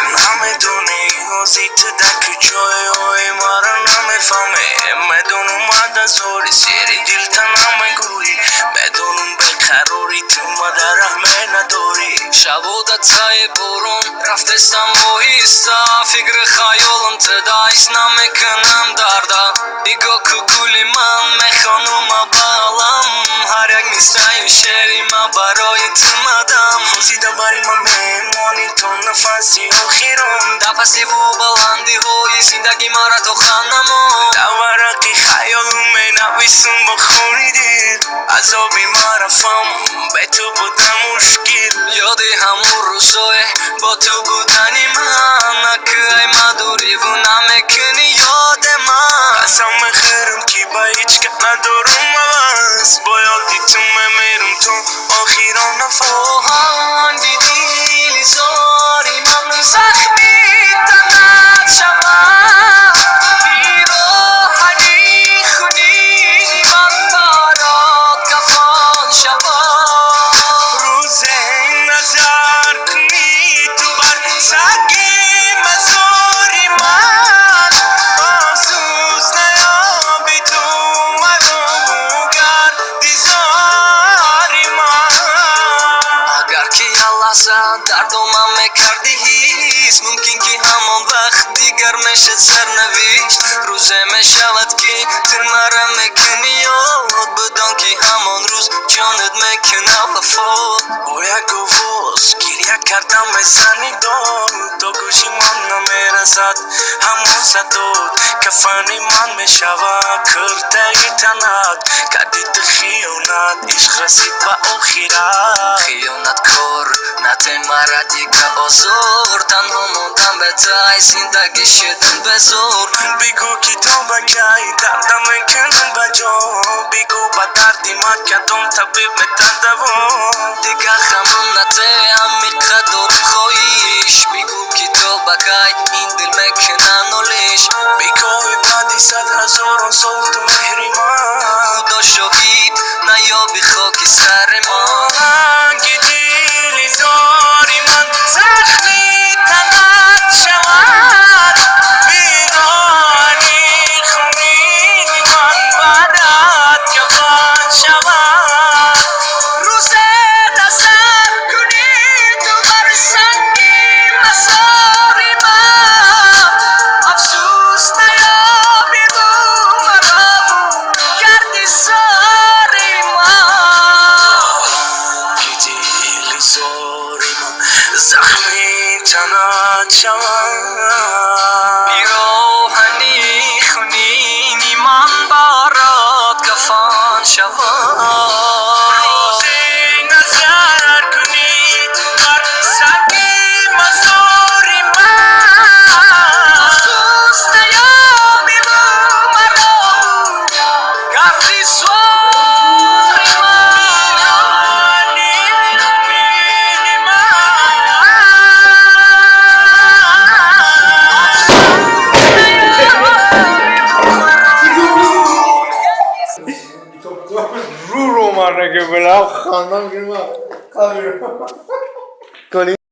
میدونی موزیک در کجای اوی مارا نمیفهمه میدونم بعد از اوری سری دل تنها میگویی میدونم بقراری تو مادر رحمه نداری شبودت سایه برون رفتستم بایستا فکر خیالم تدایش نمیکنم دردا دیگه که گولی من میخوانم بالم هر یک میستای شعری من برای تمدم خوزیده باری من میمانی تو نفسی آخیرم نفسی و بلندی های زندگی مرا تو خانمو در ورقی خیالم می نویسم بخونی دید عذابی مرفم به تو بودم مشکل یادی همون روزای با تو بودنی من نکه ای مدوری و نمیکنی یاد من قسم میخورم که با هیچ که ندارم عوض با یادی تو میمیرم تو آخیران آهنگی دیلی زاری من زخمی تنت شود بیراهنی خونی من برات کفان شود روز نظر کنی تو بر سگی مزاری من آسوز نیابی تو مرو گردی زاری من اگر که یه لحظه دردم میکردی هیست ممکن که همان وقت دیگر میشه سرنوشت روزه میشود که تو مرا میکنی یاد بدان که همان روز جانت میکنه وفات با یک گوز گریه کردم بزنی داد تو گوشی من نمیرسد همون صداد کفانی من میشود کرده تنت کردی تو خیانت عشق رسید به آخرت خیانت کار نته مرا دیگه آزار تنها موندم به تای زندگی شدن بزار بگو که تو بکی دردم میکنم بجا بگو با دردی من کدام طبیب میتن دوا دیگه خمون نته عمیقه دارم خواهیش بگو که تو بکی این دل میکنه نالیش بگوی بعدی 100,000 سال تو مهری من خدا شاهید نیابی خاک سر ما آهنگ دلی زاری من زخمی تنت شود بیرانی خونی من بعدت کفن شود روز نظر کنی تو بر سنگی مزاری من افسوس نیابی بو مرا کردی ساری من دلی زاری من زخمی تنت شود بیراهنی خونینی من برات کفن شود روز نظر کنی تو بر سنگی مزاری من افسوس نیابی بو مرا کردی ساری رو رو مرنه که بلا خاندان که ما